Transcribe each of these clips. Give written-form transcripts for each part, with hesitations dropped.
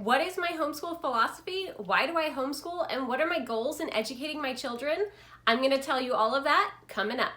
What is my homeschool philosophy? Why do I homeschool? And what are my goals in educating my children? I'm going to tell you all of that coming up.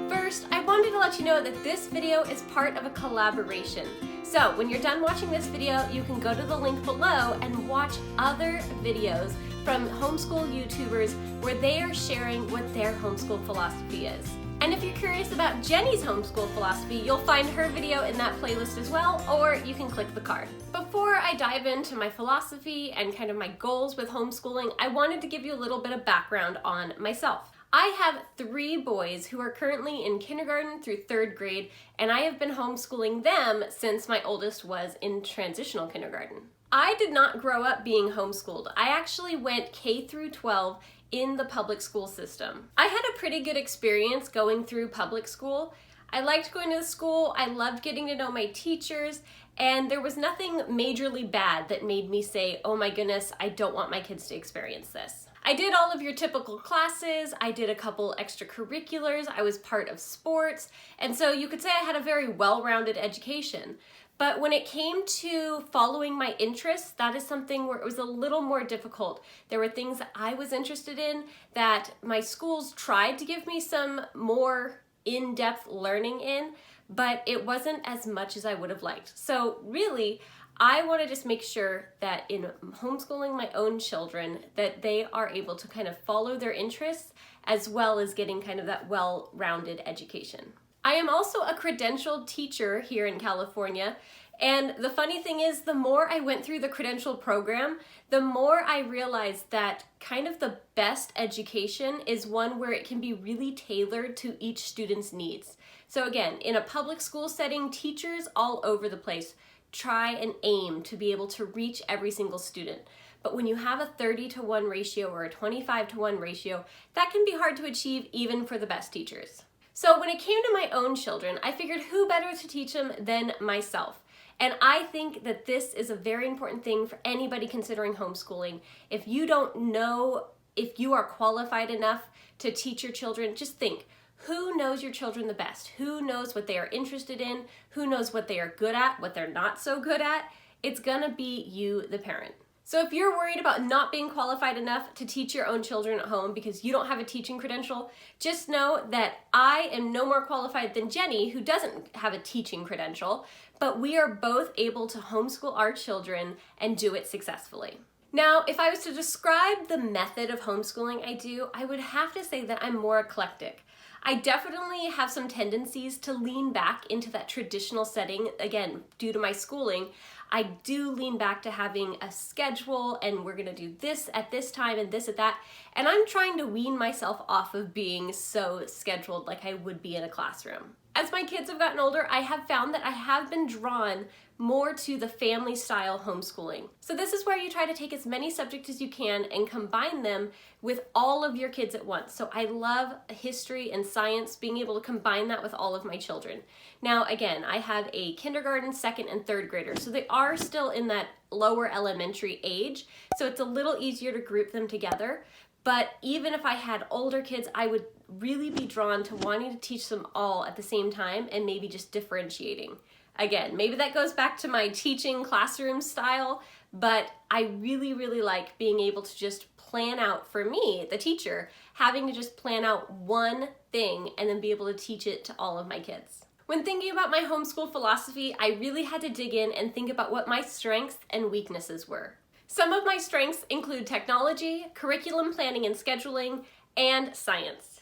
First, I wanted to let you know that this video is part of a collaboration. So when you're done watching this video, you can go to the link below and watch other videos from homeschool YouTubers where they are sharing what their homeschool philosophy is. And if you're curious about Jenny's homeschool philosophy, you'll find her video in that playlist as well, or you can click the card. Before I dive into my philosophy and kind of my goals with homeschooling, I wanted to give you a little bit of background on myself. I have 3 boys who are currently in kindergarten through 3rd grade, and I have been homeschooling them since my oldest was in transitional kindergarten. I did not grow up being homeschooled. I actually went K through 12 in the public school system. I had a pretty good experience going through public school. I liked going to the school, I loved getting to know my teachers, and there was nothing majorly bad that made me say, oh my goodness, I don't want my kids to experience this. I did all of your typical classes, I did a couple extracurriculars, I was part of sports, and so you could say I had a very well-rounded education. But when it came to following my interests, that is something where it was a little more difficult. There were things that I was interested in that my schools tried to give me some more in-depth learning in, but it wasn't as much as I would have liked. So really, I want to just make sure that in homeschooling my own children, that they are able to kind of follow their interests as well as getting kind of that well-rounded education. I am also a credentialed teacher here in California, and the funny thing is, the more I went through the credential program, the more I realized that kind of the best education is one where it can be really tailored to each student's needs. So again, in a public school setting, teachers all over the place try and aim to be able to reach every single student. But when you have a 30-to-1 ratio or a 25-to-1 ratio, that can be hard to achieve even for the best teachers. So when it came to my own children, I figured who better to teach them than myself. And I think that this is a very important thing for anybody considering homeschooling. If you don't know if you are qualified enough to teach your children, just think, who knows your children the best? Who knows what they are interested in? Who knows what they are good at, what they're not so good at? It's gonna be you, the parent. So if you're worried about not being qualified enough to teach your own children at home because you don't have a teaching credential, just know that I am no more qualified than Jenny, who doesn't have a teaching credential, but we are both able to homeschool our children and do it successfully. Now, if I was to describe the method of homeschooling I do, I would have to say that I'm more eclectic. I definitely have some tendencies to lean back into that traditional setting, again, due to my schooling. I do lean back to having a schedule and we're gonna do this at this time and this at that. And I'm trying to wean myself off of being so scheduled like I would be in a classroom. As my kids have gotten older, I have found that I have been drawn more to the family style homeschooling. So this is where you try to take as many subjects as you can and combine them with all of your kids at once. So I love history and science, being able to combine that with all of my children. Now again, I have a kindergarten, 2nd, and 3rd grader, so they are still in that lower elementary age, so it's a little easier to group them together. But even if I had older kids, I would really be drawn to wanting to teach them all at the same time and maybe just differentiating. Again, maybe that goes back to my teaching classroom style, but I really, really like being able to just plan out, for me, the teacher, having to just plan out one thing and then be able to teach it to all of my kids. When thinking about my homeschool philosophy, I really had to dig in and think about what my strengths and weaknesses were. Some of my strengths include technology, curriculum planning and scheduling, and science.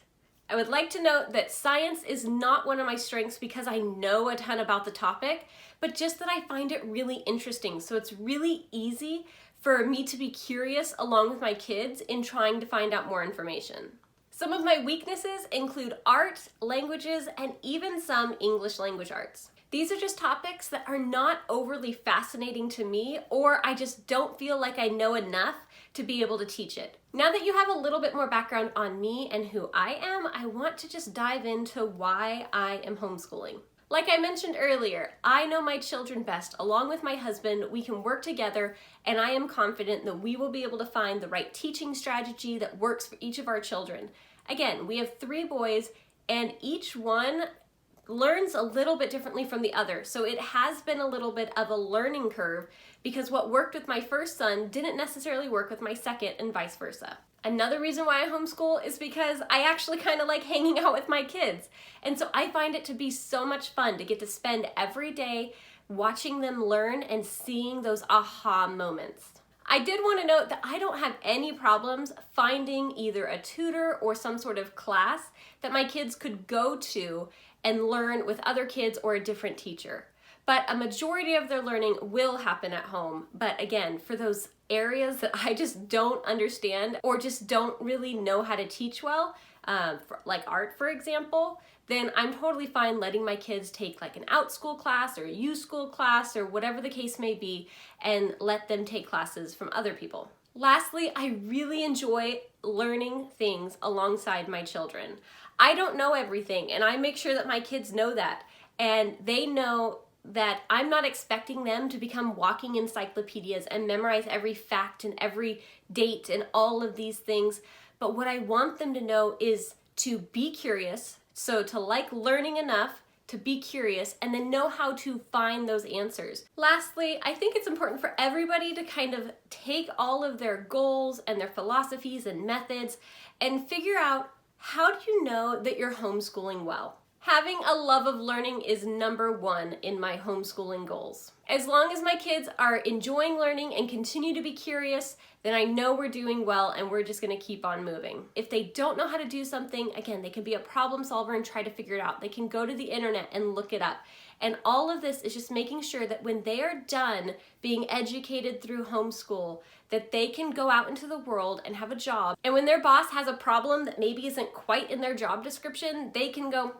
I would like to note that science is not one of my strengths because I know a ton about the topic, but just that I find it really interesting. So it's really easy for me to be curious along with my kids in trying to find out more information. Some of my weaknesses include art, languages, and even some English language arts. These are just topics that are not overly fascinating to me, or I just don't feel like I know enough to be able to teach it. Now that you have a little bit more background on me and who I am, I want to just dive into why I am homeschooling. Like I mentioned earlier, I know my children best. Along with my husband, we can work together, and I am confident that we will be able to find the right teaching strategy that works for each of our children. Again, we have 3 boys, and each one learns a little bit differently from the other. So it has been a little bit of a learning curve because what worked with my first son didn't necessarily work with my second and vice versa. Another reason why I homeschool is because I actually kind of like hanging out with my kids. And so I find it to be so much fun to get to spend every day watching them learn and seeing those aha moments. I did want to note that I don't have any problems finding either a tutor or some sort of class that my kids could go to and learn with other kids or a different teacher. But a majority of their learning will happen at home. But again, for those areas that I just don't understand or just don't really know how to teach well, like art, for example, then I'm totally fine letting my kids take like an out-school class or a U-school class or whatever the case may be, and let them take classes from other people. Lastly, I really enjoy learning things alongside my children. I don't know everything, and I make sure that my kids know that, and they know that I'm not expecting them to become walking encyclopedias and memorize every fact and every date and all of these things. But what I want them to know is to be curious, so to like learning enough to be curious and then know how to find those answers. Lastly, I think it's important for everybody to kind of take all of their goals and their philosophies and methods and figure out, how do you know that you're homeschooling well? Having a love of learning is number one in my homeschooling goals. As long as my kids are enjoying learning and continue to be curious, then I know we're doing well and we're just gonna keep on moving. If they don't know how to do something, again, they can be a problem solver and try to figure it out. They can go to the internet and look it up. And all of this is just making sure that when they are done being educated through homeschool, that they can go out into the world and have a job. And when their boss has a problem that maybe isn't quite in their job description, they can go,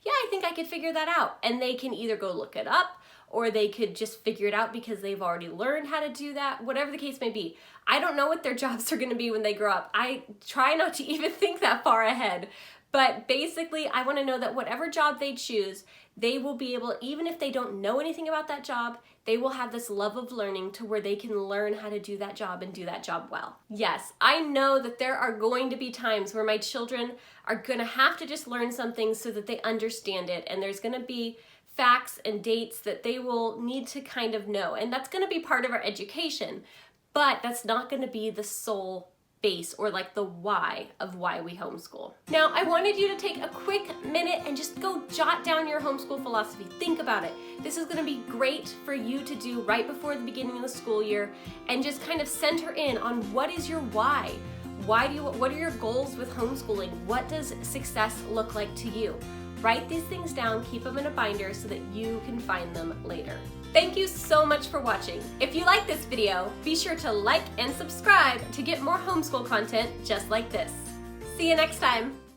yeah, I think I could figure that out. And they can either go look it up or they could just figure it out because they've already learned how to do that, whatever the case may be. I don't know what their jobs are gonna be when they grow up. I try not to even think that far ahead. But basically, I wanna know that whatever job they choose, they will be able, even if they don't know anything about that job, they will have this love of learning to where they can learn how to do that job and do that job well. Yes, I know that there are going to be times where my children are gonna have to just learn something so that they understand it, and there's gonna be facts and dates that they will need to kind of know, and that's gonna be part of our education, but that's not gonna be the sole base or like the why of why we homeschool. Now, I wanted you to take a quick minute and just go jot down your homeschool philosophy. Think about it. This is gonna be great for you to do right before the beginning of the school year and just kind of center in on what is your why. What are your goals with homeschooling? What does success look like to you? Write these things down, keep them in a binder so that you can find them later. Thank you so much for watching. If you like this video, be sure to like and subscribe to get more homeschool content just like this. See you next time.